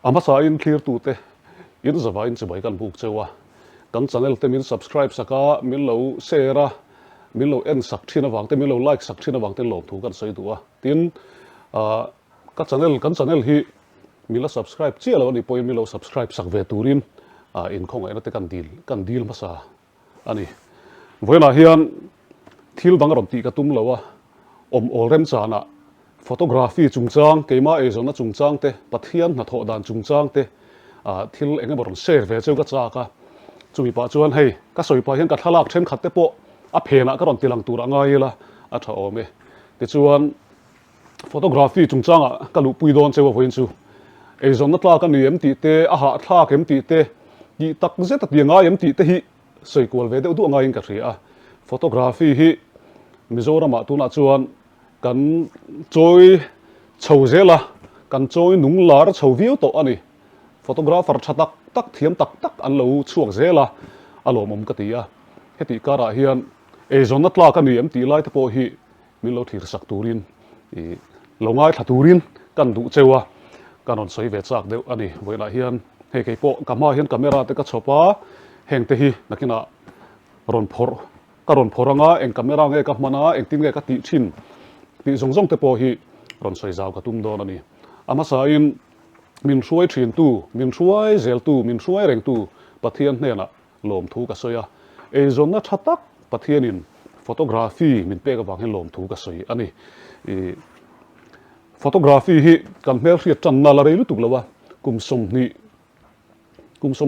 ama sa in clear tu te in zawa in chibai kan buk chewa kan channel te min subscribe saka min lo share min lo en sak thina wang te min lo like sak thina wang te lom thu kan sei tua tin ka channel hi min la subscribe che lo ni point min lo subscribe sak ve turin in khong ena te kan deal masa ani voina hian thil bang ron ti ka tum lawa ol rem chana photography chungchang keima e zona chungchang te pathian na tho dan chungchang te thil enge boron share ve cheu ka cha ka chumi pa chuan hei ka soi pa hian ka thalak then khat te po a phena ka ron tilang tur angai la a tha ome ti chuan photography chungchang ka lu pui don chewa voin chu e zona tla ka ni em ti te a ha thla kem ti te ki tak zet ta pianga em ti te hi soi kwal ve de du angai in ka ria photography hi Mizoram tu na chuan kan choi chho zela kan choi nung lar chho viu to ani photographer thatak tak thiam tak an lo chuak zela alo mom ka tia heti kara hian e zona tla ka ni em ti lai te po hi min lo thir sak turin e longai thaturin kan du chewa kanon soi ve chak deu ani voina hian he ke po kama hian camera te ka chopa heng te hi nakina ron phor karon phoranga eng camera nge ka mana eng tin nge ka ti thin ti zong te po hi ron soi zaw ka tum don ani ama sa in min hruai thin tu min hruai zel tu min hruai reng tu pathian hna lom thu ka soya e zona thatak pathian in photography min pe ka wang hen lom thu ka soi ani e photography hi kan mel hriat chan na la reilu tuk lawa kum som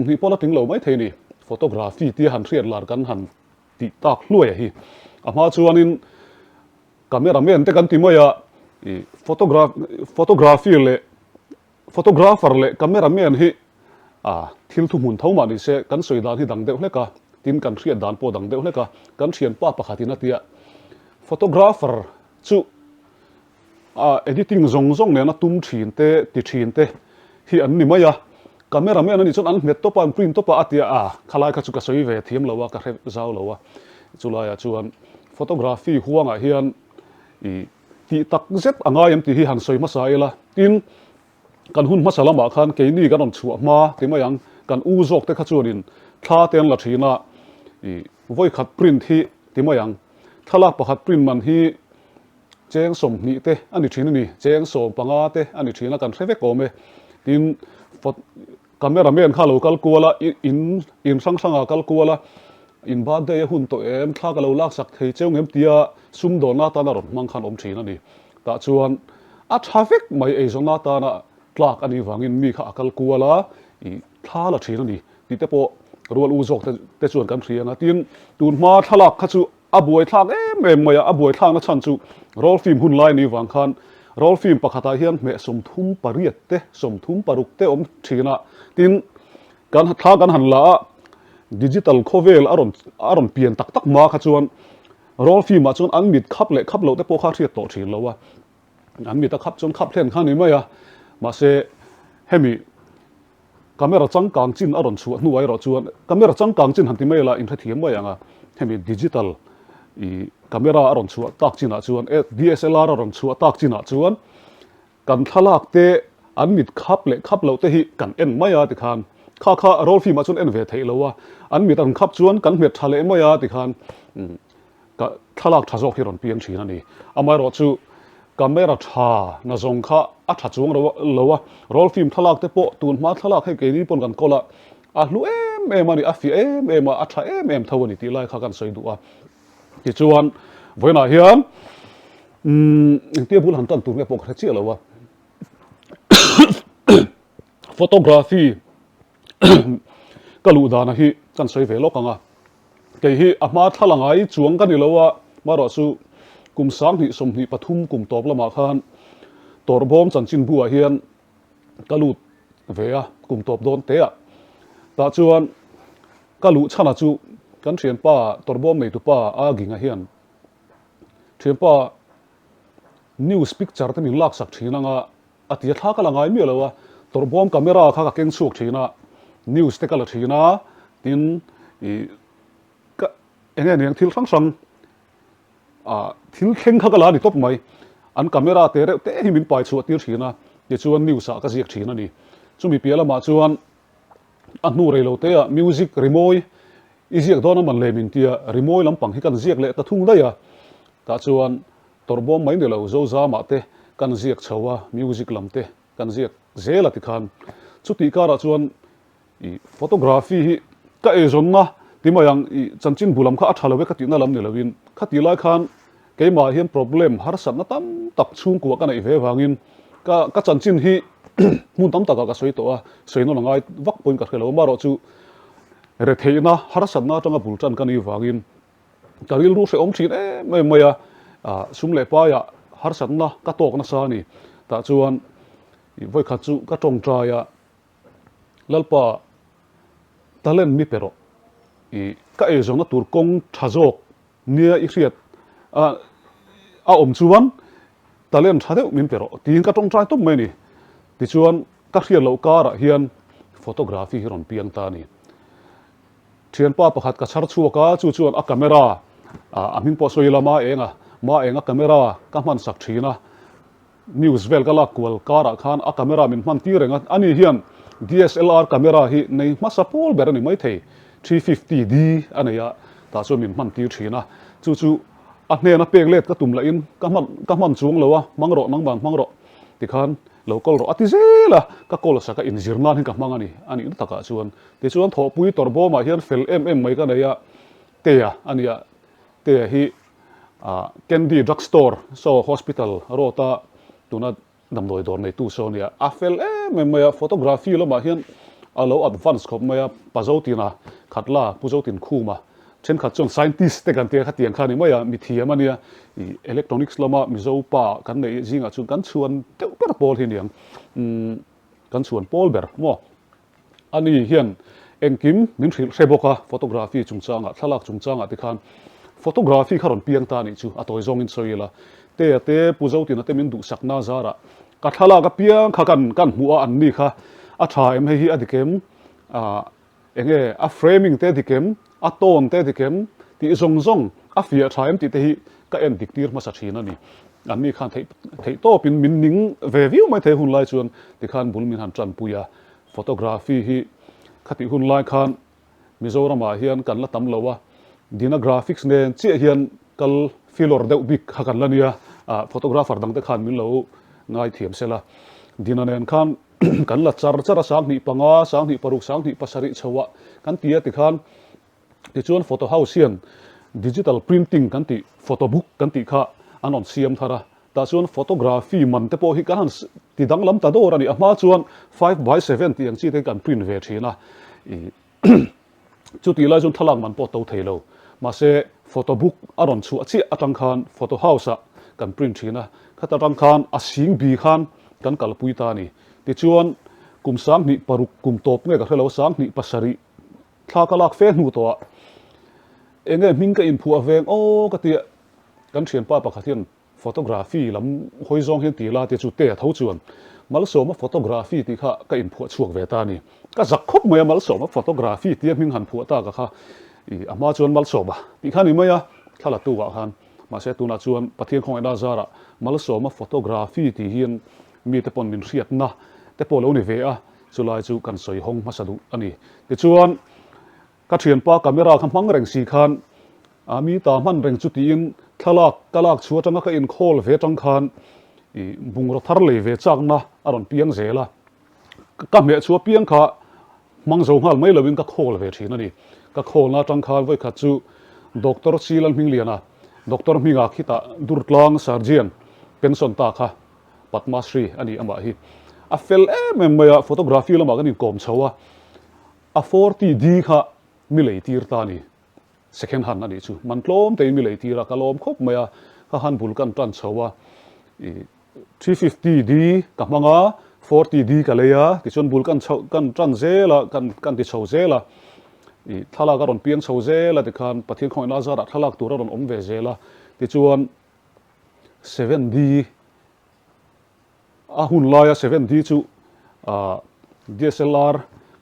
ni pola ting lo mai theini photography ti han hriat lar kan han ti tak hluai hi ama chuanin cameraman te kan ti moya e photography le photographer le cameraman hi thil thu mun thau ma ni se kan soi dan hi dang deuh hleka tin kan hriat dan po dang deuh hleka kan thian pa pakhatina tia photographer chu editing zong ne na tum thin te ti thin te hi an ni maya cameraman ani chon an met to pa print to pa atia khalai kha chu ka soi ve thiam lawa ka hre zau lawa chulaya chuan photography huanga hian i ti tak zet anga yam ti hi han soi ma saila tin kan hun ma salama khan ke ni kan on chu ma ti ma yang kan u zok te kha chuanin thla ten la thina i voi khat print hi ti ma yang thalak pakhat print man hi cheng som ni te ani thina ni cheng so panga te ani thina kan hre ve kome tin cameraman kha local kuala in sang kal kuala in ba de hun to em thla ka lo lak sak thei cheu ngem tia sum do na ta na ron mang khan om thina ni ta chuan a traffic mai e zona ta na tlak ani wangin mi kha akal kuala I thla la thina ni ti te po rual u zok te chuan kan thrianga tin tun ma thalak kha chu abuai thlang em maya abuai thlang na chan chu roll film hun lai ni wang khan roll film pakhata hian me som thum pariat te som thum paruk te om thina tin kan thla kan han la digital khovel aron pian tak ma kha chuan roll film ma chuan an mit khap lo te po kha thriat to thin lowa an mit ta khap chuan khap thlen khan ni maya ma se hemi camera changkang chin aron chu hnuai ro chuan camera changkang chin han ti mai la in thathiam mai anga hemi digital I camera aron chu tak china chuan DSLR aron chu tak china chuan kan thalak te an mit khap lo te hi kan en maya ti khan kha roll film ma chun en ve thei lowa an mit an khap chuan kan met thale maya ti khan ka thalak thazok hi ron pian thina ni amai ro chu camera tha na zong kha a tha chuang lowa roll film thalak te po tun ma thalak he ke ni pon kan kola a hlu em ani a fi em a tha em thawani ti lai kha kan soi du a ti chuan voina hian tia bul han tan tur nge pok kha chi lowa photography kalu dana hi kan soi ve lokanga ke hi ama thalangai chuang kan ni lowa maro chu kum sang hi som hi pathum kum top lama khan torbom chanchin buwa hian kalut vea kum top don te ta chuan kalu chana chu kan thian pa torbom nei tu pa a ginga hian thian pa news picture te min lak sak thina nga atia thla ka langai mi lowa torbom camera kha ka keng chuk thina news te kala thina tin I ka enge thil sang thil khleng kha kala ni top mai an camera te hi min pai chu tir thina ye chuan news a ka ziak thina ni chu mi piala ma chuan a nu rei lo te a music remoi iziak dona man le min tia remoi lampang hi kan ziak le ta thung daya ta chuan torbom mai ne lo zo za ma te kan ziak chawa music lamte kan ziak zela ti khan chuti kara chuan i photography hi ka e zonna timayang i chanchin bulam kha athalo ka ti na lam ne lovin khati lai khan keima hian problem har sat na tam tak chung ku ka nei ve wangin ka chanchin hi mun tam taka ka soi to a soino langai vak poin ka khelo maro chu re theina har sat na tanga bulchan ka ni wangin karil ru se om thin e mai maya sum le pa ya har sat na ka tok na sa ni ta chuan i voi kha chu ka tong tra ya lalpa talent mi pero i ka e zona tur kong thazok nia i riat a om chuan talent thadeu min pero tin ka tong trai tum mai ni ti chuan ka hrial lo kara hian photography hi ron piang ta ni thian pa pakhat ka chhar chuaka chu chuan a camera a min po soilama enga camera ka man sak thina news vel ka la kwal kara khan a camera min man ti renga ani hian DSLR camera hi nei masa pol ber ni mai thei 350D anaya ta so min man ti thina chu a hne na pek let ka tum la in ka man chung lowa mangro nang ban mangro ti khan local ro ati zela ka kol sa ka in zirnan hin ka mangani ani in taka chuan ti chuan tho pui torbo ma hian fel mai ka neya teya ania te hi Candy Drugstore so hospital rota tuna damdoi dor nei tu so nia a fel maya photography lo ma hian alo advance khop maya pazotina khatla puzotin khuma chen khat chon scientist te kan te khatiang khani maya mi thiam ania i electronics lama mi zo pa kan nei jinga chun kan chuan teu per pol hin yang kan chuan pol ber mo ani hian engkim min thil seboka photography chungchanga thalak chungchanga ti khan photography kharon piang ta ni chu atoi zong in soila te puzotin ate min du sakna zara ka thala ka piang kha kan hua an ni kha a tha em hi adikem enge a framing te dikem a ton te dikem ti zong a fia tha em ti te hi ka en diktir ma sa thina ni an ni khan thei to pin min ning ve view mai the hun lai chuan ti khan bul min han tran puya photography hi khati hun lai khan Mizoram a hian kan la tam lowa dina graphics ne che hian kal filor deuh bik hakan lania photographer dang te khan min lo ngai thiam sela dina nen khan kan la char sang ni panga sang ni paruk sang ni pasari chawa kan tia ti khan ti chuan photo house hian digital printing kan ti photo book kan ti kha anon siam thara ta chuan photography man te po hi kan ti dang lam ta dor ani ama chuan 5/7 ti ang chi te kan print ve thina i chu ti la chuan thalang man po to theilo ma se photo book aron chu achi atang khan photo house a kan print thina khatang khan a sing bi khan kan kalpui ta ni ti chuan kum sang ni paruk kum top nge ka hello sang ni pasari thla kalak fe nu to enge ming ka in phu aveng o ka ti kan thian pa pakhathian photography lam hoi zong hian ti la ti chu te tho chuan mal so ma photography ti kha ka in phu chuak ve ta ni ka zak khop mai mal so ma photography ti ming han phu ta ka kha i ama chuan mal so ba ti khani maya thala tu wa khan ma se tu na chuan pathian khong ida zara mal so ma photography ti hian mi te pon min riat na te po lo ni ve a chulai chu kan soi hong ma sadu ani ti chuan ka thian pa camera kham hang reng si khan ami ta man reng chu ti in thalak kalak chuwa tanga ka in khol ve tang khan i bungro thar le ve chang na aron piang zela ka me chu piang kha mang zo hal mai lovin ka khol ve thina ni ka khol na tang khan voi kha chu doctor chilan ming liana doctor minga khita durtlang surgeon pension ta kha Padmasri ani ama hi a fel maya photography lama kan in kom chawa a 40D kha milei tir ta ni second hand ani chu man tlom te milei tira kalom khop maya kha han bul kan tran chawa 350D ka manga 40D ka leya ti chon bul kan tran zela kan ti chho zela i thala ka ron piang chho zela ti khan pathian khoi na zara thalak tur ron om ve zela ti chuan 7D a hun laia 7D chu DSLR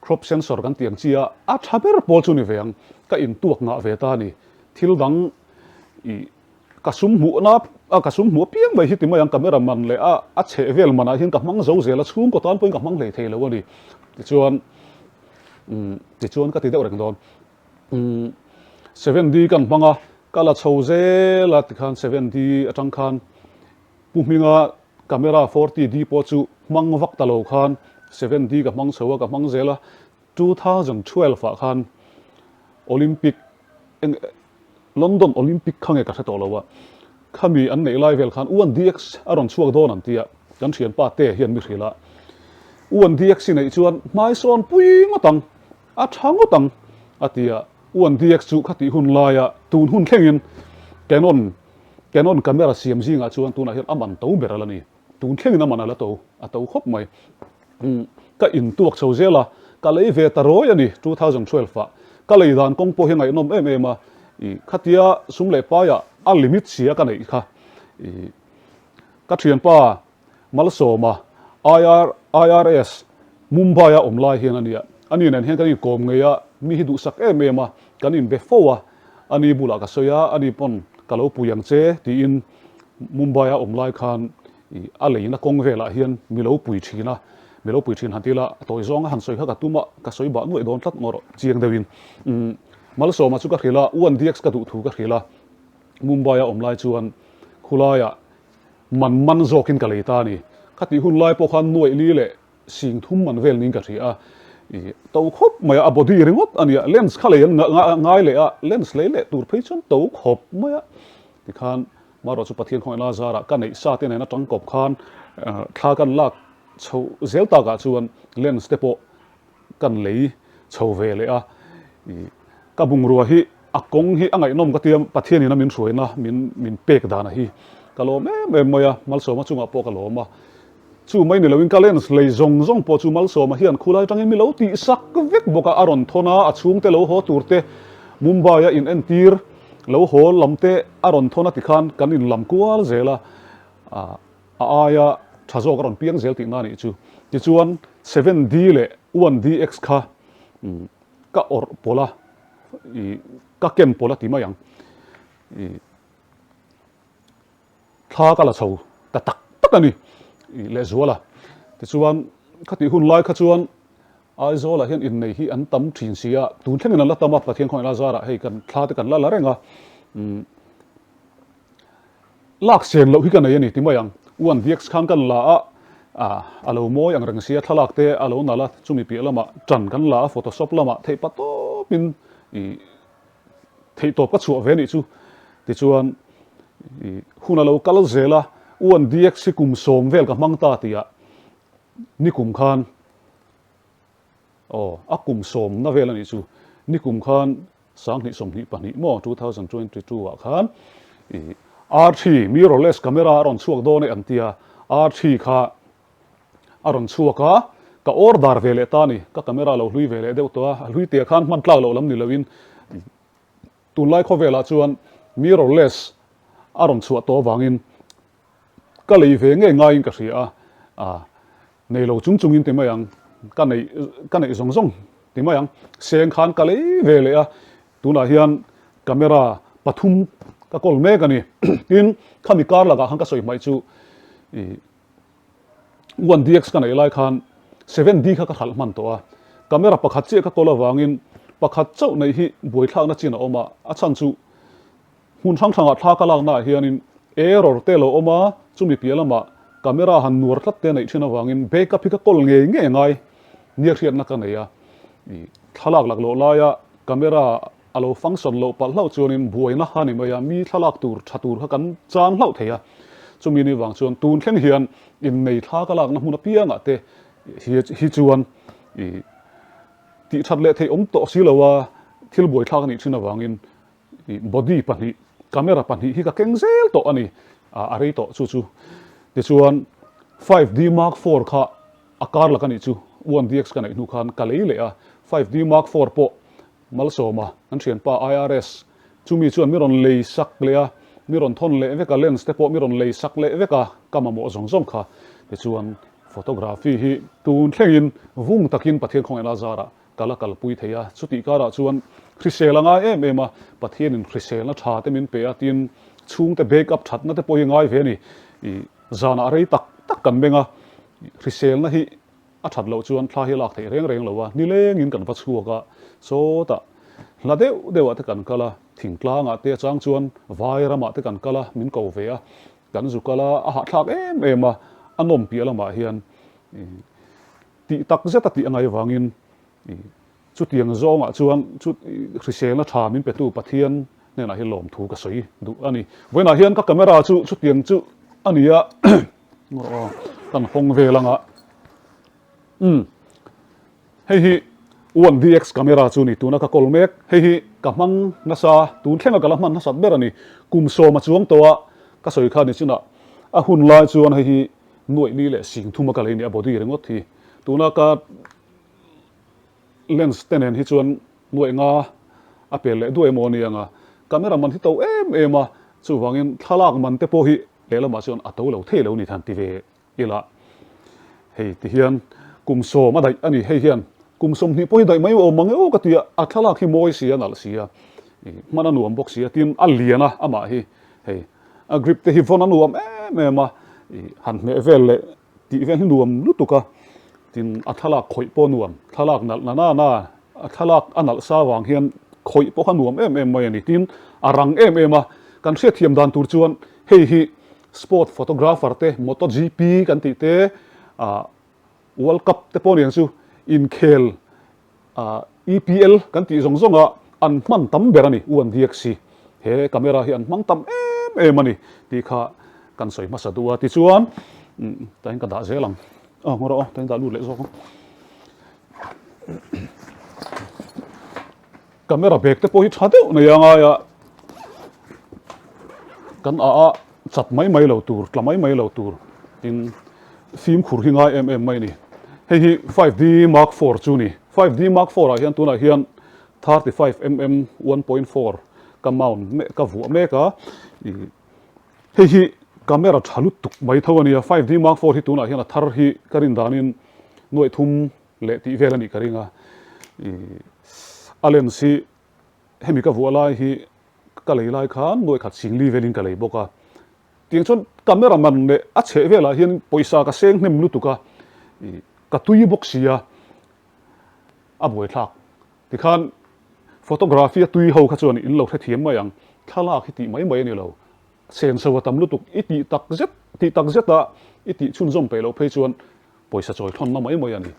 crop sensor kan tiang chia a thaber pol chu ni veng ka in tuak nga ve ta ni thil dang i ka sum mu na ka sum mu piang bai hi ti mai ang camera man le a che vel mana hin ka mang zo zela chhum ko tan poin ka mang le thei lo ani ti chuan ka ti deuh reng don 7D กันบังอ่ะก็ละโชว์เซละที่ขัน 7D จังขันปุ่มมิงอ่ะกล้อง 40D พอจูมังวักตลอดขัน 7D กับมังโชว์กับมังเซละ2012ฝากขันโอลิมปิกลอนดอนโอลิมปิกครั้งเอกชัดตัวแล้วว่าข้ามีอันไหนไลฟ์เวลขันอ้วน DX อารมณ์ช่วงโดนนั่นที่อ่ะกันเชียนป้าเต้เฮียนมิริละอ้วน DX ในชวนไม่สอนปุ้ยงตังอาช่างตังอาที่อ่ะอ้วน DX จุขัดที่หุ่นลายอะตูนหุ่นแข็งยินแกนอนกล้อง CMC งะชวนตูนอะไรอามันตู้เบรละนี่ตูนแข็งยินอามันอะไรตู้ตู้ครบไหมก็อินตัวโชว์เจล่ะก็เลยเวทารอยนี่2012อะก็เลยด่านกงโปเฮงไงนมมาขัดที่อะสุ่มเล็บป้ายอะลิมิตเสียกันไหนค่ะก็เชียนป้ามาลโซมา IRS มุมไบอะอมไลเฮียนนี่อันนี้เนี่ยเห็นกันอีกกลมเงียมีหิดุสักมากันอินเบฟวะอันนี้บุลากาสยาอันนี้ปนกะโลปุยังเจที่อินมุมไบอะอมไลคันอะไรนะกงเวลาเฮียนมีโลปุยชีนะมีโลปุยชีนหันทีละตัวจงหันสวยเขากะตุมะกะสวยบ้านวยโดนทัดงอร์เจียงเดวินมาลโซมาชุกะเขลาอ้วน DX กะตุถูกะเขลามุมไบอะอมไลชวนคุลายะมันโจกินกะเลยตานี่ขัดที่หุ่นไลปอคันหน่วยลีเละสิ่งทุ่มมันเวลนิงกะเสียตัวครบไม่อะบอดี้เรื่องอันนี้เลนส์เขาเลยง่ายเลยอะเลนส์เลยตัวเพชรตัวครบไม่อะที่ขันมารอจุปเทียนของลาซาระกันในซาเตียนในจังกบขันท่ากันลากโชว์เซลตากาชวนเลนส์เตปกันเลยโชว์เวเลยอะกับบุงรัวฮีอักกงฮีอังไงน้องก็เตรียมปะเทียนนี่นะมินสวยนะมินเปกดานะฮีกะโลไม่อะมัลโซมาจุงอะปอกะโลมาชูไม่เนี่ยเราวิ่งกันเล่นเลยจงพอชูมัลโซมาเฮียนคุลายจังยังมีเราตีสักเวกบอกอารอนทนาอัดชุงเตเราหัวตูร์เตมุมไบอะอินเอ็นทีร์เราหัวลำเตอารอนทนาติขันกันอินลำกัวเจล่ะอายะชาโจกอารอนเปียงเจลตินานี่จูที่ชวน 7D เลยอ้วน DX ค่ะก็อร์โปละก็เกมโปละที่มาอย่างท่าก็ละโชว์แต่ตักกันนี่เลซัวล่ะแต่ชวนขัดที่หุ่นลายขัดชวนไอโซล่ะเห็นอินในที่อันตั้มทิ้งเสียตูนแค่นั้นละตั้มมาประเทศของลาซาระให้กันคลาดกันละเร่งอ่ะลากเสียงเราที่กันในนี่ที่มาอย่างอ้วน DX ขันกันละอาลูโมอย่างเร่งเสียทลากเตะอาลูนั่นละจุ่มปีละมาจันกันละ Photoshop ละมาเทปโต้เป็นเทปตัวก็ชัวเวนี่จูที่ชวนหุ่นเรากัลเซล่ะอ้วน DX สิกุมโสมเวลกับมังตาตีอะนี่กุมขันกุมโสมน่าเวลนี่จูนี่กุมขันสังนิสมนิปนิโม2022อ่ะขันRT mirrorless camera อารอนช่วงโดนในอันที่RTค่ะอารอนช่วงค่ะก็ออร์ดาร์เวลตานี่ก็ camera เราลุยเวลเดียวตัวลุยเตียขันมันกล้าเราลำนี่เราวินตุนไล่ข้อเวลาชวน mirrorless อารอนช่วงตัววางินก็เลยเวงง่ายๆก็เสียในเราจุงอินติมายังกันในส่งติมายังเสียงขันก็เลยเวเลยตัวน่ะเฮียนกล้องปฐุมก็กอลเมกันนี่อินข้ามีการละก็หันก็สวยไม่จูวัน DX กันในไลน์ขัน 7D ก็ขัดมันตัวกล้องประคัดเจ้าก็กอลวางินประคัดเจ้าในที่บวยทางนัดจีนออกมาอาชันจูหุ่นช่างอัดท่าก็ลางหน้าเฮียนินerror เตลออกมาจุ่มปีละมากล้องหันนัวทัดเตนในที่นั่งวางินเบกับพิกกอลเงี้ยเนี่ยเรียนนักกันเนี่ยทลากหลักโลลายะกล้องอาลูฟังก์ชันโลปัลเล่าจวนนินบวยนะฮะนี่มายามีทลากตูร์ชัตูร์เขากันจางเล่าเทียจุ่มนี่วางจวนตูนแค่เฮียนอินในท่าก็ลากน้ำมุนเปียงเตฮิจวนที่ชัดเละเทอมโตสิละว่าที่บวยท่ากันนี่ที่นั่งวางินบอดี้ปันนี่กล้องปันนี่ที่ก็เก่งเซลโตอันนี้อะไรโตจู่เดี๋ยวชวน 5D Mark IV ค่ะอาการละกันนี่จู่อ้วน DX กันนี่นุขันกะเลยเลย5D Mark IVปะมาลโซมาอันเชียนป้า IRS จู่มีชวนมีรอนเลยสักเลยมีรอนทนเลยเวกาเลนส์แต่ปะมีรอนเลยสักเลยเวกากำมาโมซงค่ะเดี๋ยวชวนฟอโตกราฟีฮีตูนเล่นวุ้งตะกินประเทศของเอลาซาระกาลกัลปุยเทียสุดที่การะชวนคริสเซลงามาประเทศนึงคริสเซลนะชาเตมินเปียติน chung te backup that na te poi ngai ve ni I zana rei tak kan benga resale na hi a that lo chuan thla hi lak thei reng lo wa ni leng in kan va chuaka so ta la deuh te kan kala thing tlanga te chang chuan vai rama te kan kala min ko ve a kan zu kala a ha thlak em a anom pi lama hian ti tak zeta ti angai wangin chu tiang zonga chuan chu resale na tha min petu pathian ne na hi lom thu ka soi du ani voina hian ka camera chu tiang chu ania ngoro kan hong ve langa hei hi 1DX camera chu ni tuna ka kolmek hei hi ka mang na sa tu thlenga kala man na sat berani kum so ma chuang towa ka soi kha ni chuna a hun lai chuan hei hi noi li le sing thuma ka le ni a body rengot thi tuna ka lens tenen hi chuan noi nga a pel le duai mo ni anga camera man hi to em a chu wangin thalak man te po hi lela ma chuan a to lo thei lo ni than ti ve ila hei ti hian kum so ma dai ani hei hian kum som ni poi dai mai o mang o ka tia a thala khi moi sia nal sia mana nuam box sia tin a liana ama hi hei a grip te hi phone nuam ma han me vel le ti vel nuam lutuka tin a thala khoi po nuam thalak nal na a thalak anal sa wang hian khoi po han nuam mai ani tin arang a kan hria thiam dan tur chuan hei hi sport photographer te MotoGP kan ti te World Cup te pon yang chu in khel EPL kan ti zonga an man tam berani 1DX he camera hi an mang tam em ani ti kha kan soi ma sa duwa ti chuan tain ka da zelang ngoro tain da lu le zo camera back te po hi thade na yanga ya kan chat mai lo tur tlamai mai lo tur tin film khur hi ngai mai ni hei hi 5D Mark IV chu ni 5D Mark IV a hian tuna hian 35mm 1.4 ka mount me ka vu me ka hei hi camera thalut tuk mai thawani 5D Mark IV hi tuna hian a thar hi karin danin noi thum le ti velani karinga alen si hemi ka vu lai hi ka lei lai khan noi khat sing li velin ka lei boka tiang chon camera man le a che vela hian poisa ka seng hnem lu tuka ka tui boxia a boi thak ti khan photography tui ho kha chuan in lo the thiam ma yang thala khi ti mai ni lo sen so tam lu tuk iti tak zet da iti chun zom pe lo phei chuan poisa choi thon na mai ani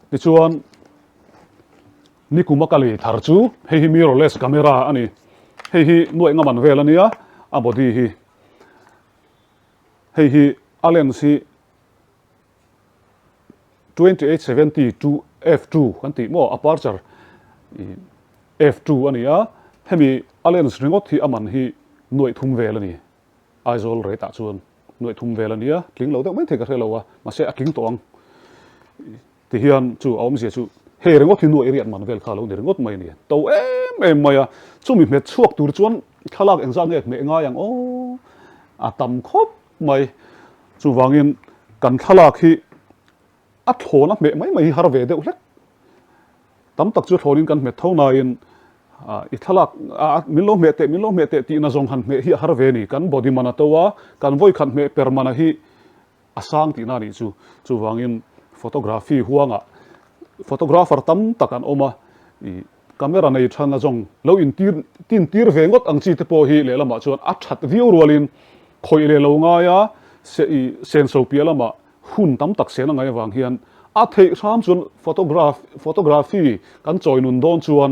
ti chuan ni kuma kali thar chu hei hi mirrorless camera ani hei hi noi nga man vel ania a body hi hei hi lens hi 2870 f2 kan ti mo aperture f2 ania hemi lens ringot hi aman hi noi thum vel ani aizol re ta chuan noi thum vel ania tling lo de mai the ka relo wa ma se a tling tong ti hian chu om se chu he ringot hi noi riat man vel kha lo ni ringot mai ni to em mai a chu mi me chuak tur chuan thalak engzang ek me nga yang a tam khop mai chu wangin kan thalak hi a thona me mai har ve de ulek tam tak chu thorin kan me thona in i thalak min lo me te ti na zong han me hi har ve ni kan body mana towa kan voi khan me per mana hi asang ti na ni chu wangin photography huanga photographer tam takan oma i camera nei thana zong lo in tir ve ngot ang chi te po hi le lama chuan a that view rolin khoi le lo nga ya se i sen so pia lama hun tam tak se na ngai wang hian a thei ram chun photography kan choi nun don chuan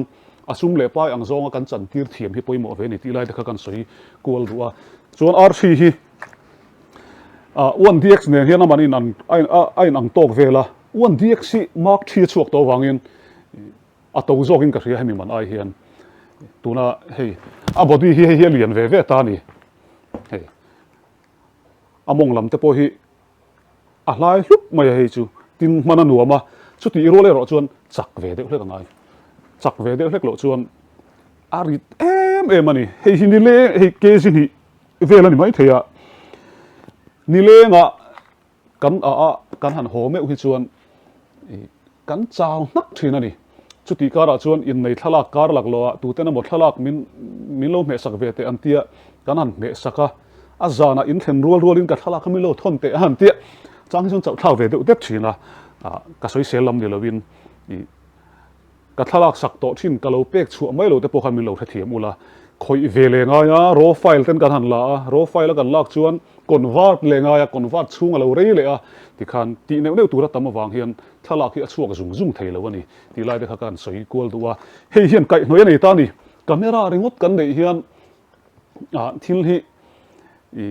asum le pai ang zonga kan chan tir thiam hi poimo ve ni ti lai ta kan soi kol ruwa chuan RC hi 1DX ne hian amanin an ang tok vela 1DX si Mark 3 chuak to wangin a to zogin ka ria hemi man ai hian tuna hei a body hi lian ve ta ni hei among lam te po hi a hlai hlup mai hei chu tin mana nuama chu ti ro le ro chuan chak ve de hlek ngai chak ve de hlek lo chuan a rit em ani hei hi ni le hei ke sin hi velani mai theya ni le nga kan han ho me hi chuan kan chaw nak thina ni chuti kara chuan in nei thalak kar lak lo tu te na mo thalak min lo me sak ve te antia kan han me saka azana in thlen rual in ka thala kamilo thon te han te chang chung chau thau ve de dep thina ka soi selam ni lovin I ka thalak sak to thin ka lo pek chu mai lo te po khan mi lo the thiam ula khoi vele nga ya raw file ten kan han la raw file kan lak chuan convert le nga ya convert chung lo rei le a ti khan ti neu tu ra tam awang hian thalak hi a chuak zung zung thei lo ani ti lai de kha kan soi kol duwa hei hian kai noi nei ta ni camera ringot kan nei hian thil hi I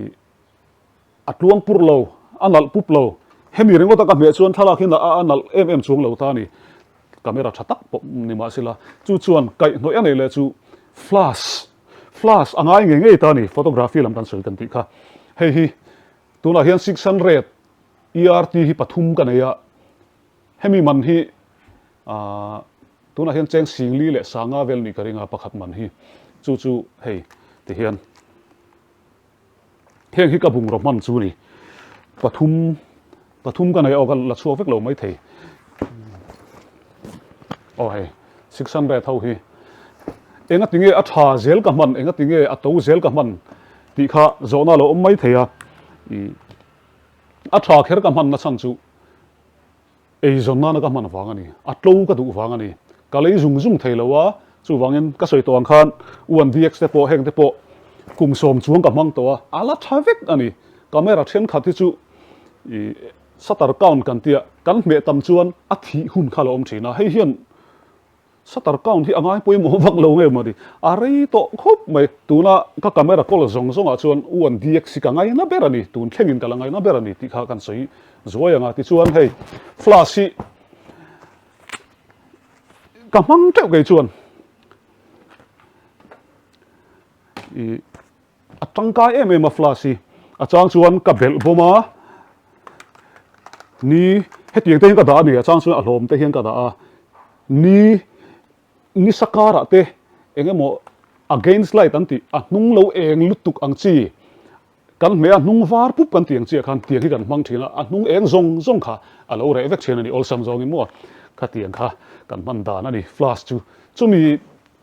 atluang pur lo anal pup lo hemi ringot ka me chuan thalak hin anal chung lo ta ni camera thatak po ni ma sila chu chuan kai noi anei le chu flash angai nge ta ni photography lam kan soi kan ti kha hei hi tuna hian 600 ERT hi pathum kan ya hemi man hi tuna hian cheng singli le sanga vel ni karinga pakhat man hi chu hei ti hian heng hi ka bung ro man chu ni pathum kan ya ogal la chuak vek lo mai thei hey 600 thau hi enga tinge a tha zel ka man enga tinge a to zel ka man ti kha zona lo mai theya a tha kher ka man na chan chu ei zona na ka man wang ani a tlo ka du wang ani ka lei zung thei lowa chu wangin ka soi to ang khan uan vx te po heng te po kum som chuang ka mang to ala thavek ani camera then khati chu satar count kan tia kan me tam chuan a thi hun khala om thina hei hian satar count hi angai poi mo vak lo nge mari are to khop mai tuna ka camera kol zong a chuan uan dx ka ngai na berani tun thlengin kala ngai na berani ti kha kan soi zoya ti chuan hei flash hi ka mang teu ge chuan atangkai em a flash hi achang chuan ka bel boma ni hetiang te hin ka da ni achang chuan a hlom te hian ka da ni sakara te engemo against light anti a hnung lo eng lutuk ang chi kan me a hnung var pup kan tiang chi khan tiang hi kan mang thina a hnung eng zong kha a lo re vek chen ani ol sam zong mo kha tiang kha kan man dan ani flash chu mi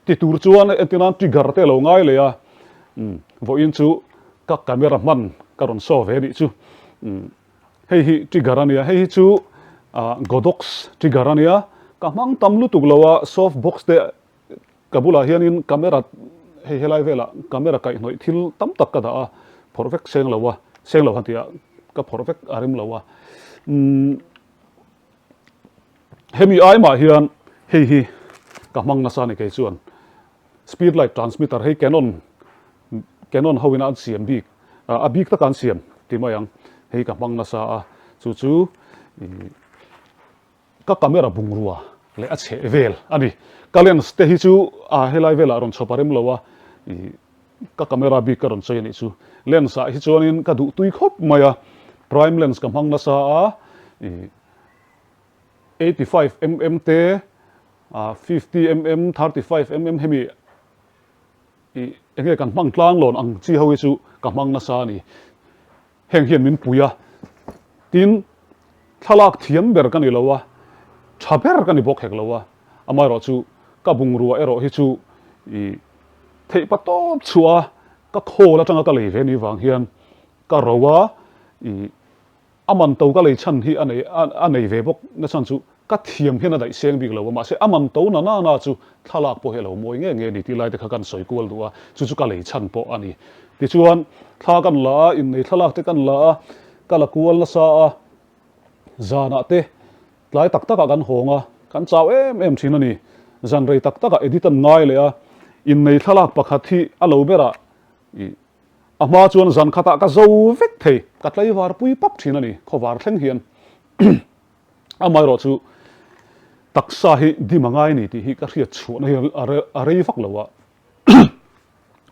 ti tur chuan etinan trigger te lo ngai le ya vo in chu ka camera man karon so ve ni chu hei hi trigger ania hei hi chu godox trigger ania ka mang tam lu tuk lowa soft box te kabula hianin camera hei helai vela camera kai noi thil tam tak ka da perfect seng lo hantia ka perfect arim lowa hemi ai ma hian hei hi ka mang na sa ni ke chuan speed light transmitter hei Canon hawin an siam bik a bik ta kan siam ti mayang hei ka mang na sa chu ka camera bungrua le a che vel ani ka lens te hi chu a helai vela ron choparem lowa ka camera bi karon choi ni chu lens a hi chuanin ka du tui khop maya prime lens ka mang na sa 85 mm te 50 mm 35 mm hemi enge kan mang tlang lon ang chi hawi chu ka mang na sa ni heng hian min puya tin thalak thiam ber kan ni lowa thaber kan ni bok hek lowa amai ro chu ka bungrua ero hi chu thei patop chua ka khola tanga ka lei ve ni wang hian ka rowa aman to ka lei chan hi anei ve bok na chan chu ka thiam hian dai seng bik lowa ma se aman to na chu thalak po helo moi nge ni ti lai te kha kan soi kol duwa chu ka lei chan po ani ti chuan thla kan la in nei thalak te kan la ka la kual na sa zana te lai tak taka kan honga kan chaw em thin ani zan rei tak taka edit an ngai le a in nei thalak pakhat hi alo bera ama chuan zan khata ka zo vek thei ka tlai war pui pap thin ani khowar thleng hian amai ro chu taksa hi di mangai ni ti hi ka riat chu na are vak lowa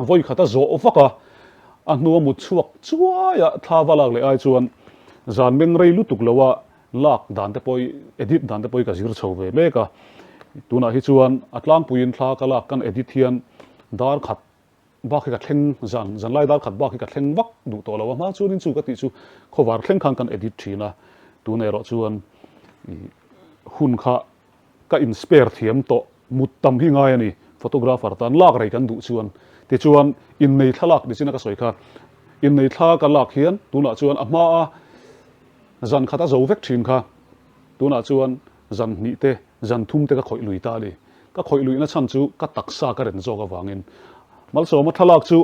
voi khata zo vaka a nuwa mu chuak chuaya thawalak le ai chuan zan meng rei lutuk lowa lak dan te poi edit dan te poi ka zir chho ve meka tuna hi chuan atlang puin thla ka lak kan edit hian dar khat ba khi ka thleng zan lai dar khat ba khi ka thleng vak du to lawa ma chunin chu ka ti chu khowar thleng khang kan edit thina tu ne ro chuan hun kha ka inspire thiam to mut tam hi ngai ani photographer tan lak rei kan du chuan ti chuan in nei thalak ni china ka soi kha in nei thla ka lak hian tuna chuan ama a zan khata zo vek thin kha tuna chuan zan ni te zan thum te ka khoi lui ta ni ka khoi lui na chan chu ka taksa ka ren zo ka wangin mal so ma thalak chu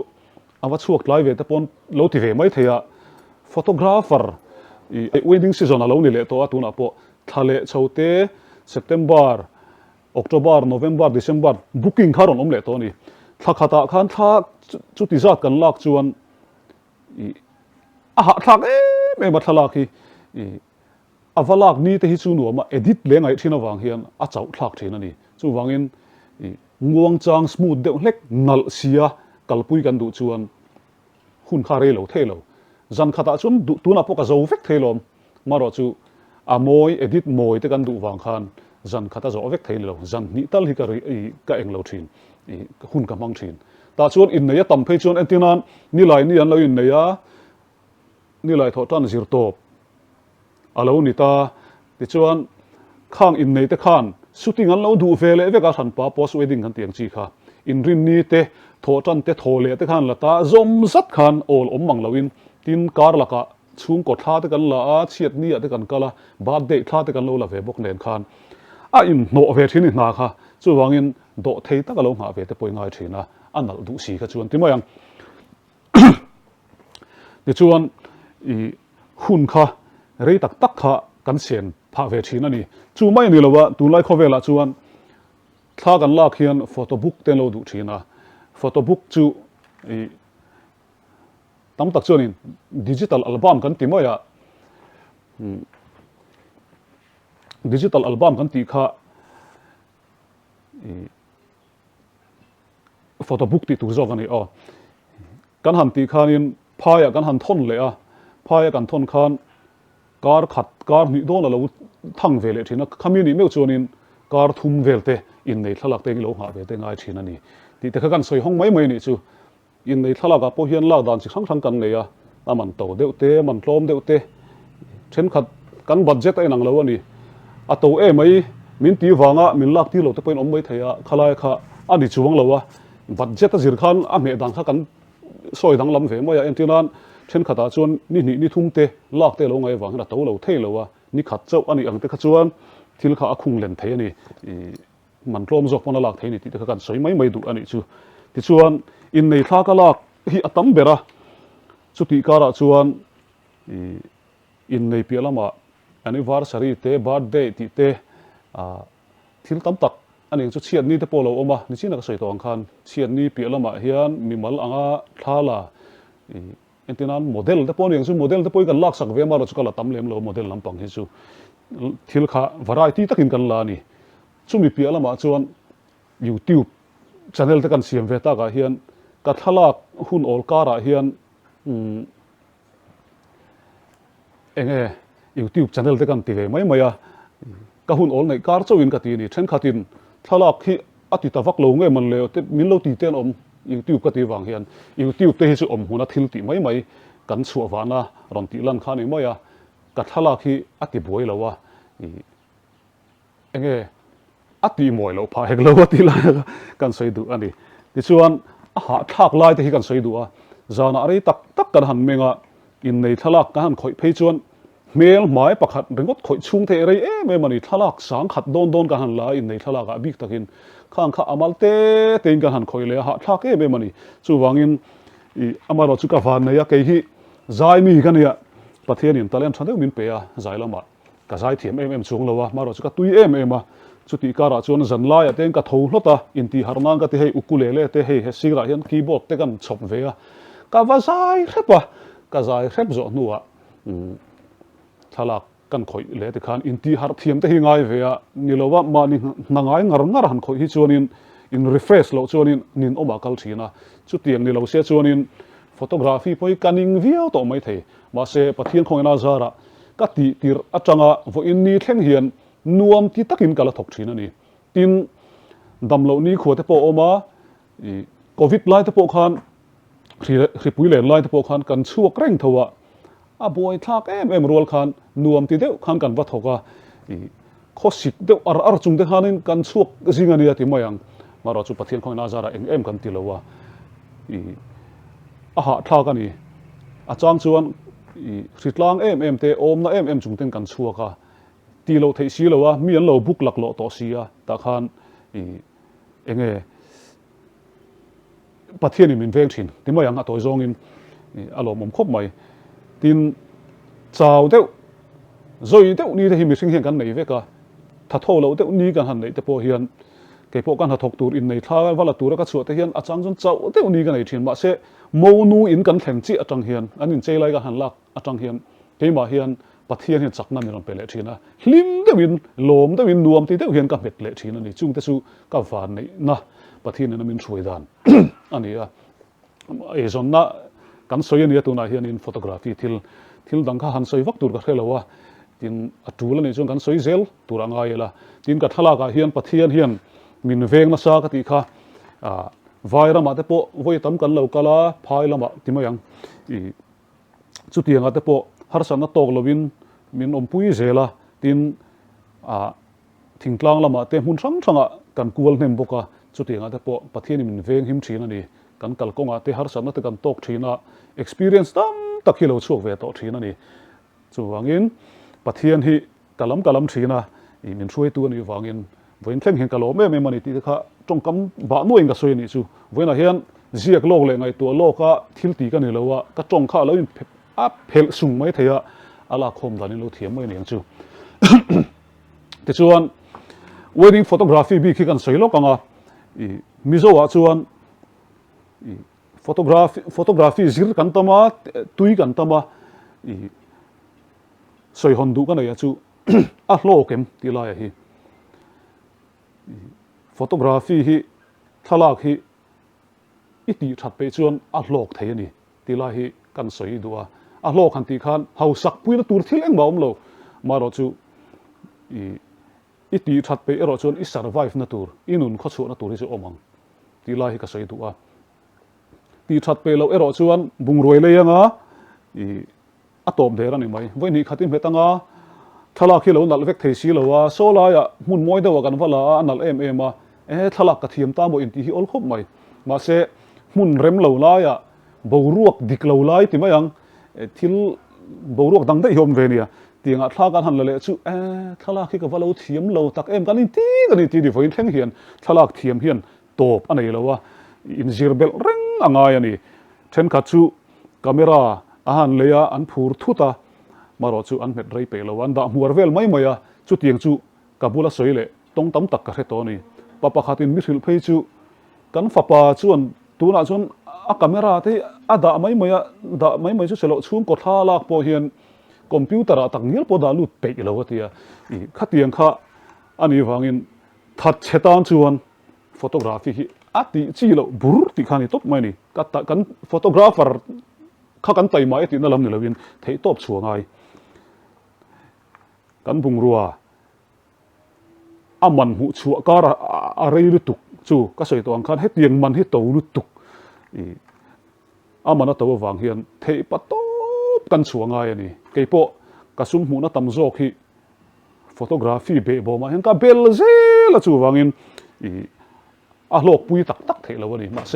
awa chuak lai ve te pon lo ti ve mai theya photographer wedding season alo ni le to atuna po thale chote September October November December booking kharon om le to ni thakata khan tha chu ti zat kan lak chuan a thak me ma thalak hi avalak ni te hi chu nu ma edit le ngai thina wang hian a chau thlak thina ni chu wangin nguang chang smooth de hlek nal sia kalpui kan du chuan hun kha re lo thelo zan khata chun tuna poka zo vek thelom maro chu amoi edit moi te kan du wang khan zan khata zo vek thelo zan ni tal hi ka eng lo thin hun ka mang thin ta chuan in neya tam phei chuan entinan ni lai ni an lo in neya ni lai tho tan zir top alo ni ta ti chuan khang in nei te khan shooting an lo du vele veka than pa post wedding kan tiang chi kha in rin ni te tho tan te tho le te khan la ta zom zat khan ol om mang loin tin kar laka chung ko tha te kan la a chiat ni ate kan kala birthday tha te kan lo la ve bok nen khan a in no ve thin ni na kha chu wangin do thei ta ka lo nga ve te poi ngai thina anal du si kha chuan ti mayang ti chuan I hun kha rei tak tak kha kan sen pha ve thina ni chu mai ni lowa tu lai kho vela chuan thla kan lak hian photo book te lo du thina photo book chu tam tak chuan digital album kan ti moya digital album kan ti kha photo book ti tu zo kan ni kan han ti khanin phaya kan han thon le a phaya kan thon khan kar khat kar ni don lo thang vele thina khamini meu chuanin kar thum velte in nei thalak te lo ha ve te ngai thina ni ti te kan soi hong mai mai ni chu in nei thalaka po hian la dan chi sang sang kan neya aman to deu te man tlom deu te then khat kan budget ai nang lo ani a to e mai min ti wanga min lak ti lo te point om mai theya khalai kha ani chuwang lo wa budget a zir khan a me dang kha kan soi dang lam ve moya entinan then khata chuan ni thum te lak te lo ngai wang na to lo thei lo wa ni khat chau ani ang te kha chuan thil kha a khung len thei ani man tlom zok pona lak thei ni ti te kha kan soi mai mai du ani chu ti chuan in nei thla ka lak hi atam bera chu ti kara chuan in nei pialama anniversary te birthday ti te thil tam tak ani chu chiat ni te polo oma ni china ka soi to ang khan chiat ni pialama hian mimal anga thala entinan model te pon yang chu model te poi kan lak sak ve ma ro chu kala tam lem lo model lampang hi chu thil kha variety takin kan la ni chu mi pialama chuan YouTube channel te kan siam ve ta ka hian ka thalak hun ol kara hian enge YouTube channel te kan ti ve mai maya ka hun ol nei kar chawin ka ti ni then khatin thalak hi ati tawak lo nge man le te min lo ti ten om YouTube ka ti wang hian YouTube te hi chu om huna thil ti mai mai kan chu awana ron ti lan kha ni maya ka thalak hi ati boi lo wa enge ati moi lo pha hek lo ati la kan soi du ani ti chuan a ha thak lai te hi kan soi du a zana ari tak tak kan han menga in nei thalak ka han khoi phei chuan mel mai pakhat ringot khoi chung the rei me mani thalak sang khat don ka han la in nei thalaka bik takin khang kha amal te tein ka han khoi le ha thak me mani chu wangin amaro chu ka van ya ke hi zai mi kan ya pathian in talem thandeu min pe a zai lama ka zai thiam em chung lo wa maro chu ka tui em a chu ti kara chuan zan lai ateng ka tho hlota in ti harnang ka te hei ukulele te hei he sira hian keyboard te kan chop ve a ka va zai khrepa ka zai khrep zo nuwa thalak kan khoi le te khan in ti har thiam te hi ngai ve a nilowa ma ni nangai ngar han khoi hi chuanin in refresh lo chuanin nin oma kal thina chu tiang ni lo se chuanin photography poi kaning view to mai thei ma se pathian khongena zara ka ti tir atanga vo in ni thleng hian nuam ti takin kala thok thina ni tin damlo ni khote po oma covid lai te po khan khri pui len lai te po khan kan chuak reng thowa a boy thak em rol khan nuam ti deuh khan kan va thoka khosik deuh ar chung te khanin kan chuak zingania ti mayang มาเราจุปะเทียนของนาจาระเอ็มกันติลวะอาหารท่ากันนี่อาจารย์ชวนสิทธิ์ล่างเอ็มเตอมนะเอ็มจุงเต็งกันชัวก็ตีเราเทสีแล้ววะมีอันเราบุกหลักโลต่อเสียแต่ขันเองปะเทียนนี่มันเวงชินที่ไม่ยังตัวจงอินอารมณ์ผมครบไหมทีนเจ้าเด้อโจยเด้อนี่ที่มีสิ่งเห็นกันไหนเวก็ถ้าโทษเราเด้อนี่กันหันไหนแต่พอเฮียนเก็บพวกกันถ้าถกตูอินในท่าว่าละตูแล้วก็สวดแต่เฮียนอาจารย์จนเจ้าเด้อนี่กันไหนทีนมาเสโมนูอินกันแข่งจีอาจารย์เฮียนอันนี้เจไลกันหันลักอาจารย์เฮียนเกี่ยมาเฮียนปะเทียนเฮียนจักนั่นนี่เราไปเลยทีนะลิมเด้อวินลมเด้อวินรวมที่เด้อเฮียนกับเบ็ดเลยทีนั่นนี่จุงแต่สู้กับฝานนี่นะปะเทียนนี่มันช่วยดันอันนี้ส่วนน่ะกันสวยนี่ตัวน่ะเฮียนฟอโตกราฟีที่ดังข้าหันสวยวักตัวก็เท่าว่าทีนจูแล้วนี่ส่วนกันสวยเซลตัวร่างกายละทีนกัทลากาเฮียนปะเทียนเฮียนมินเวงมาซากติค่ะไวรัสมาแต่พอไว้ตั้มกันเราก็ละพายละมาที่มายังจุดที่ยังแต่พอฮาร์สันนัตโตกลวินมินอมปุยเซละทีนทิ้งกลางละมาเต็มหุ่นช่างกันกูลเนมบกะจุดที่ยังแต่พอปะเทียนมินเวงหิมชีนั่นนี่กันกัลกงเตฮาร์สันนัตกันตกทีน่ะ experience ตั้มตะกี้เราช่วยเวททีนั่นนี่จู่วางินปะเทียนที่กะลำทีน่ะมินช่วยตัวนี่วางินเว้นเพ่งเห็นกะโลไม่มันนี่ที่ข้าจงกำบ้านนู้นก็สวยนี่จู่เว้นเห็นเสียกโลกเลยไงตัวโลกก็ทิลตีกันนี่แล้วว่าก็จงข้าแล้วเพลสูงไม่เทียอะไรคมตอนนี้เราเทียมไม่เนี่ยจู่แต่ส่วน wedding photography บีคิดกันสวยโลกกันอ่ะมิโซะส่วนphotography ซิร์กันตั้มตุยกันตั้มสวยฮอนดูกันเลยจู่โลกเอ็มที่ลายฮีphotography ฮีทลากฮีอิติชัดไปส่วนโลกเทียนี่ที่ลายฮีกันสวยดูโลกขันตีขันเฮาสักปุยนตัวที่เลี้ยงบ่าวเรามาเราจู่อิติชัดไปเราส่วนอิ survive นตัวอินุนข้อชั่วนตัวที่จะอมังที่ลายฮีก็สวยดูตีชัดไปเราเราส่วนบุงรวยเลยยังตบเดรันนี่ไหมวันนี้ขัดที่เมตังทลากที่เราหนักเวกเทสีเราว่าโซลายมุ่นมวยเดียวกันว่าละหนักมาทลากกระเทียมตามบ่อินที่อลคบไหมมาเสมุ่นเร็มเราลายบ่รวกดิกเราลายที่ไม่ยังที่บ่รวกดังได้ยมเวเนียที่งาทลากันหันเลยจู่ทลากที่กับว่าเราเทียมเราตักกันนี่ที่ดีไฟแท่งเหียนทลากเทียมเหียนตบอันนี้เราว่าอินซีร์เบลเร่งอ่างไงนี่เช่นขัดจู่กล้องอาหารเลยอันพูดทุตามาเราจู่อันเม็ดไรไปแล้วอันดามัวเวลไม่จู่เตียงจู่กับบุลสวยเลยต้องตั้มตักกระเทตัวนี้ป้าขัดอินมิถิลเพยจู่กันฟ้าป้าจู่อันตัวน่ะจู่กล้องที่ดาไม่จู่เสร็จจู่กดท่าลากพอเห็นคอมพิวเตอร์ตั้งเงี้ยพอดาลุดไปแล้วว่าที่ขัดเตียงข้าอันนี้ฟังอินทัดเชตันจู่อันฟอโตกราฟีที่จีเราบุรุษที่ขันนี่ตบไม่นี่กันฟอโตกราฟเฟอร์ข้ากันไต่ไม้ที่นั่นลำนี่ละวินเทตบชัวไงกันบุงรัวมันหูชัวก็อะไรรุตุกจู่ก็ใส่ตัวอังคารให้เตียงมันให้โตรุตุกมันน่ะตัววางเฮียนเทปตบกันชัวไงนี่เกี่ยปะกระสุนหูน่ะตำโจกที่ฟอโตกราฟีเบบ่มาเห็นกับเบลเซละจู่วางเงินโลกปุยตักเทแล้ววันนี้มาเส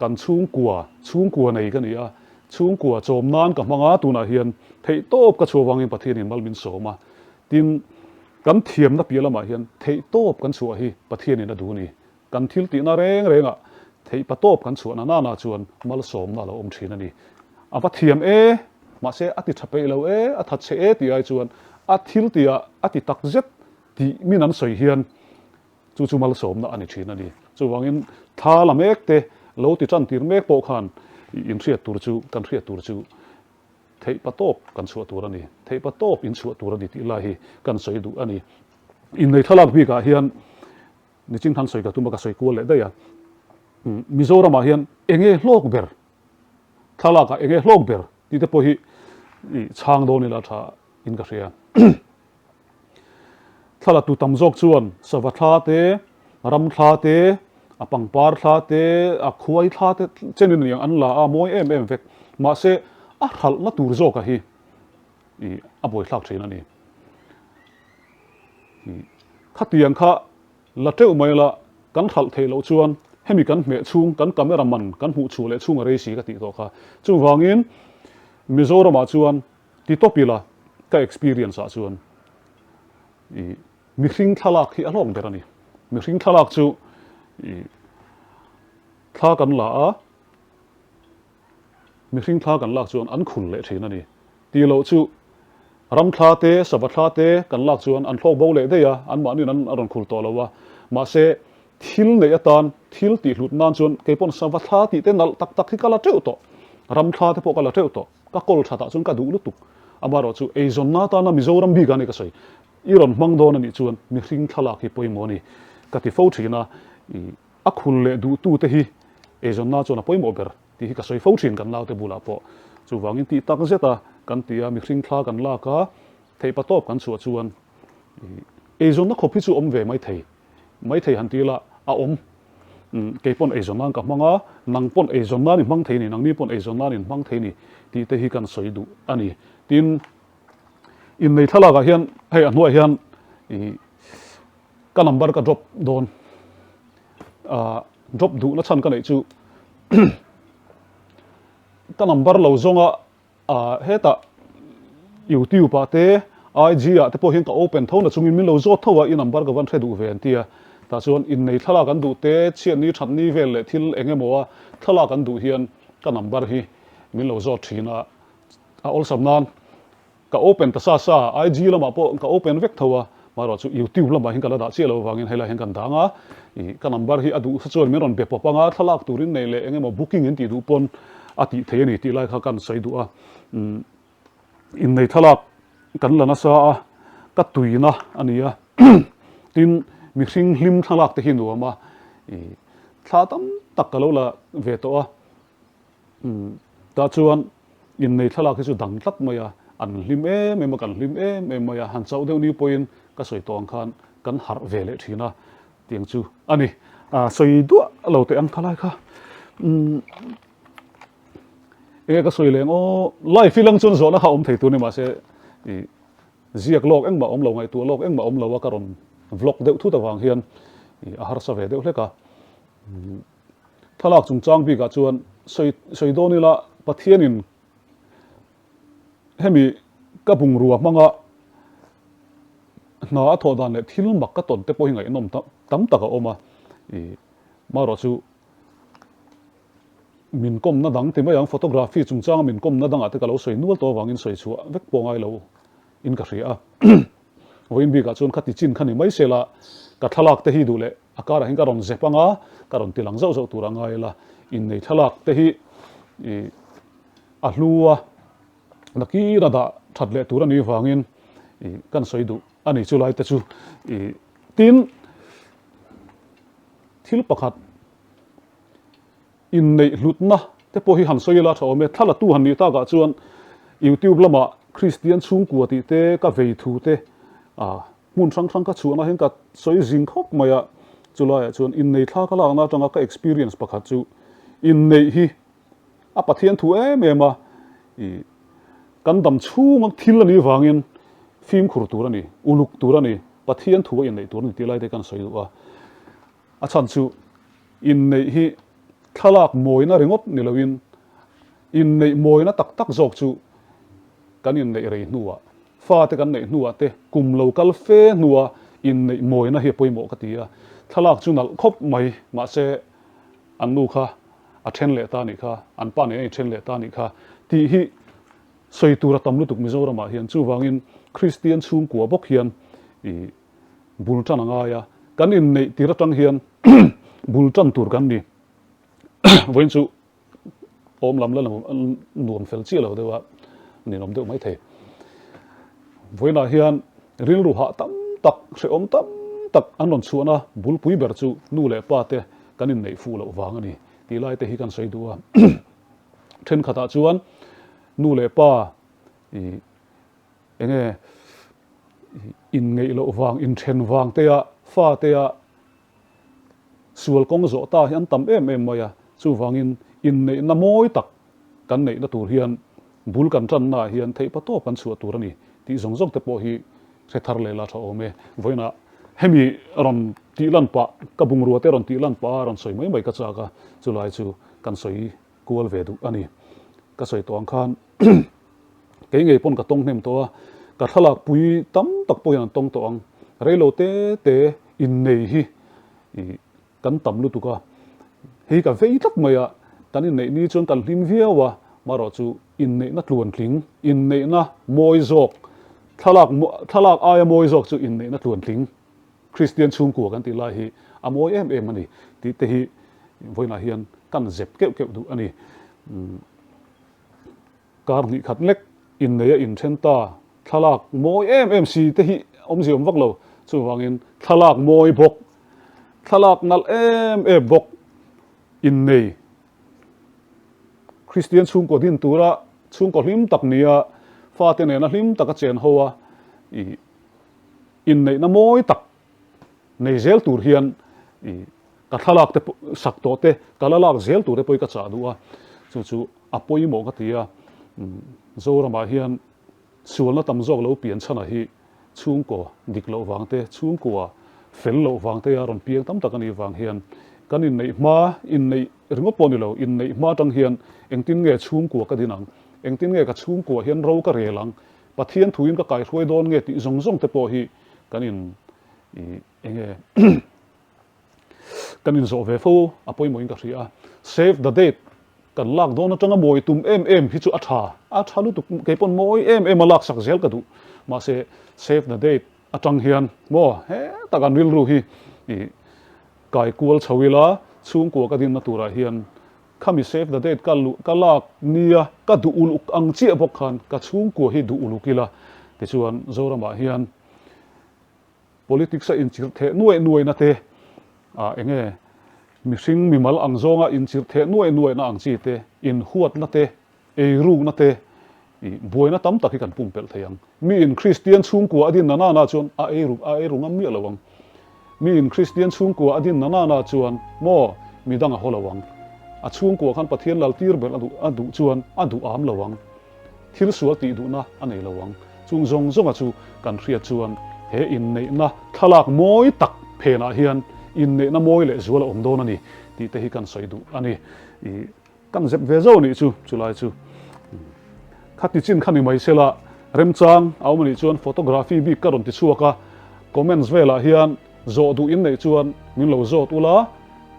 กันชุ่งกัวในกันนี่ชุ่งกัวโจมนานกับมังอาตัวน่ะเฮียนเทโตบกระชัววางเงินประเทศนี้มัลบินโสมาดินกันเทียมนับเปียละมาเฮียนเทโตบกันชัวฮีประเทศนี้น่ะดูนี่กันทิลตีน่าเร่งเทปโตบกันชัวน่าชวนมัลโสมน่าเราอมชีนั่นนี่ประเทียมมาเสอติทับไปเราทัดเสตีไอชวนทิลตีติตักเจ็ดที่มีนั้นสวยเฮียนจู่มัลโสมน่ะอันนี้ชีนั่นนี่จู่วางเงินท่าละเมกเตะเราติดจันตีเมกโปขันอินเสียตัวจู่กันเสียตัวจู่เทปโตบกันชัวตัวนี่เทปโตบอินชัวตัวนี่ที่ลายกันสวยดูอันนี้อินในทลากบีกะเฮียนนี่จริงทันสวยกับตัวมันก็สวยกว่าเลยได้ยังมิโซรามาเฮียนโลกเบอร์ทลากโลกเบอร์ที่จะพอฮีช่างโดนี่ละท่าอินกระเสียทลาตุตำจอกชวนสวัสดิ์ท่าเตรำท่าเตปังปาร์ท่าเตขวายท่าเตเช่นนี้อย่างอันละมวยเฟกมาเสหัลนัตูร์โจกะฮีบอยทักเชนนี่ขัดยังข้าละเจ้าไม่ละ kan khal thei lo chuan hemi kan me chung kan camera man kan hu chu le chung re si ka ti to kha chu wangin Mizoram a chuan ti topila ka experience a chuan I mi hring thalak hi along berani mi hring thalak chu I thla kan la a mi hring thla kan lak chuan an khul le thin ani ti lo chu ram thla te sava thla te kan lak chuan an thlok bo le de ya an ma ni an aron khul to lowa ma se thil nei atan thil ti hlut nan chuan keipon sava thla ti te nal tak tak hi kala teu to ram thla te po kala teu to ka kol thata chuan ka du lu tuk amaro chu ei zon na ta na Mizoram bi gani ka soi iron mang don ani chuan mi hring thalak hi poimo ni ka ti fo thina I a khul le du tu te hi ei zon na chuan a poimo ber ti hi ka soi fo thin kan lau te bula po chu wangin ti tak zeta kan tia mi hring thla kan la ka thei pa top kan chu chuan ei zon na khopi chu om ve mai thei han ti la a om keipon ei zon nan ka manga nang pon ei zon nan mang thei ni nang ni pon ei zon nan mang thei ni ti te hi kan soi du ani tin in nei thala ga hian hei a hnuai hian ka number ka drop don drop du na chan ka nei chu ka number lo zonga heta YouTube pa te IG a te po hian ka open thona chungin min lo zo thowa I number ka van thredu ve an tia ta chuan in nei thala kan du te chian ni that ni vel le thil engemaw thala kan du hian ka number hi min lo zo thina a ol samnan ka open ta sa IG lama po ka open vek thowa maro chu YouTube lama hin kala da chelo wangin hela hin kan danga I ka number hi adu sa chuan min ron be popanga thalak turin nei le engemaw booking in ti du pon ati the ni ti lai kha kan sai du a in nei thalak kan lana sa ka tuina ania tin mi hring hlim thalak te hin nuama thla tam tak ka lo la ve to a ta chuan in nei thalak hi chu dang tlat maya an hlim me ma kan hlim me maya han chau deu ni poin ka soi tong khan kan har ve le thina tiang chu ani soi du lo te ang thalai kha ka soi leng o life filang chun zo na kha om thei tu ni ma se ziak lok eng ma om lo ngai tu lok eng ma om lo ka ron vlog deuh thu ta wang hian a har sa ve deuh hleka thalak chung chang bi ka chuan soi do ni la pathian in hemi ka bung ruwa manga na tho dan le thil mak ka ton te po hingai nom tam taka oma maro chu min kom na dang te ma yang photography chung chang min kom na dang ate ka lo soi nual to wangin soi chu vek po ngai lo in ka ria voin bi ka chun khati chin khani mai sela ka thalak te hi du le akara hin ka ron zepanga ka ron tilang zo zo turanga ila in nei thalak te hi a hluwa naki rada that le turani wangin kan soi du ani chu lai te chu tin thil pakhat in nei hlutna te po hi han soila thome thala tu han ni ta ga chuan YouTube lama Christian chung kuati te ka vei thu te mun sang ka chuana hen ka soi jing khop maya chulai chuan in nei thla ka la na tanga ka experience pakhat chu in nei hi a pathian thu ma kan dam chung thil ani wangin film khur turani uluk turani pathian thu in nei turni tilai te kan soi du a chan chu in nei hi thalak moina ringop nilawin in nei moina tak tak jok chu kan in nei rei nuwa fa te kan nei nuwa te kum local fe nuwa in nei moina hi poimo ka tia thalak chu nal khop mai ma se anu kha a then le ta ni kha an pa ne then le ta ni kha ti hi soi tura tam lu tuk Mizoram hian chu wangin Christian chung kwa bok hian bul tan anga ya kan in nei tira tang hian bul tan tur kan ni voin chu om lam la nuam fel chi lo dewa ni nom deuh mai the voina hian ril ru ha tam tak se om tam tak anon chuana bul pui ber chu nu le pa te kan in nei fu lo wang ani ti lai te hi kan soi duwa then khata chuan nu le pa enge in ngei lo wang in then wang te a fa te a sual kong zo ta hian tam em maya chu wangin in nei na moi tak kan nei na tur hian bul kan tran na hian thei pa to kan chu tur ani ti zong zong te po hi se thar le la tha ome voina hemi ron ti lan pa ka bung ruwa te ron ti lan pa ron soi mai ka cha ka chulai chu kan soi kual ve du ani ka soi tong khan ke ngei pon ka tong nem to ka thalak pui tam tak po yan tong tong reilo te in nei hi kan tam lu tu ka hi ka vei tak maya tanin nei ni chon kan hlim viawa maro chu in nei na tluan thling in nei na moi zok thalak aya moi zok chu in nei na tluan thling Christian chung ko kan ti lai hi amoi em ani ti te hi voina hian kan zep keu du ani kar ni khat lek in nei in thenta thalak moi em si te hi om si om vak lo chu wangin thalak moi bok thalak nal em bok in nei Christian chung ko din tura chung ko hlim tak nia fa te ne na hlim tak a chen hoa in nei na moi tak nei zel tur hian ka thalak te sak to te kalalak zel tur te poi ka cha du a chu apoi mo ka tia zorama hian sualna tam zok lo pian chana hi chung ko dik lo wang te chung ko fel lo wang te aron piang tam tak ani wang hian kan in nei ma in nei ringo poni lo in nei ma tang hian engtin nge chung ko ka dinang engtin nge ka chung ko hian ro ka relang pathian thuin ka kai hroi don nge ti zong te po hi kan in enge kan in zo ve fo apoi mo in ka ria save the date kan lak don atanga moi tum em hi chu a tha lu tu ke pon moi em alak sak zel ka du ma se save the date atang hian mo he takan ril ru hi kai kual chawila chung ko ka din na tura hian khami save the date ka lak nia ka du uluk ang chi bok khan ka chung ko hi du ulukila te chuan zorama hian politics a in chir the nuai na te enge mihring mimal ang zonga in chir the nuai na ang chi te in huat na te ru na te boina tam tak kan pumpel theyang mi in Christian chung ko adin na chuan a ru ngam mi lawang mi in Christian chung ko adin na chuan mo mi dang a holawang a chung ko khan pathian lal tir bel adu chuan adu am lawang thil sual ti du na anei lawang chung zong a chu kan hriat chuan he in nei na thalak moi tak phena hian in nei na moi le zual om don ani ti te hi kan soi du ani kan zep ve zo ni chu lai chu khati chin khani mai sela remchang awmani chuan photography bi karon ti chuaka comments vela hian zo du in nei chuan min lo zo tula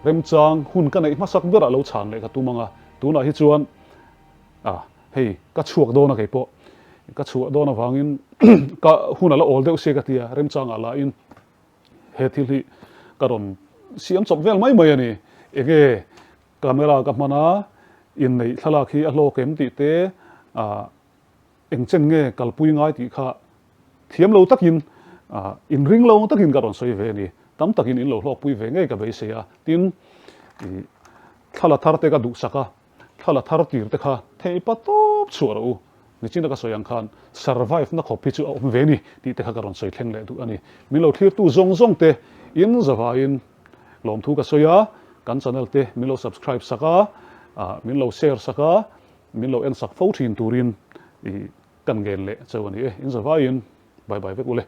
remchang hun ka nei masak bera lo chan le ka tumanga tuna hi chuan hei ka chuak do na ke po ka chuak do na wangin ka hun ala ol deuh se ka tia remchang ala in he thil hi karon siam chok vel mai ani ege camera ka mana in nei thalak hi a hlo kem ti te engchen nge kalpui ngai ti kha thiam lo takin in ring lo takin karon soi ve ni tam takin in lo hlok pui ve nge ka be se a tin thala thar te ka du saka thala thar tir te kha thei pa top chuaro ni chin ka soyang khan survive na khopi chu om ve ni ti te kha karon soi thleng le du ani min lo thlir tu zong te in zawa in lom thu ka soya kan channel te min lo subscribe saka min lo share saka min lo en sak fo thin turin kan gen le chawani in zawa in bye bye vek ule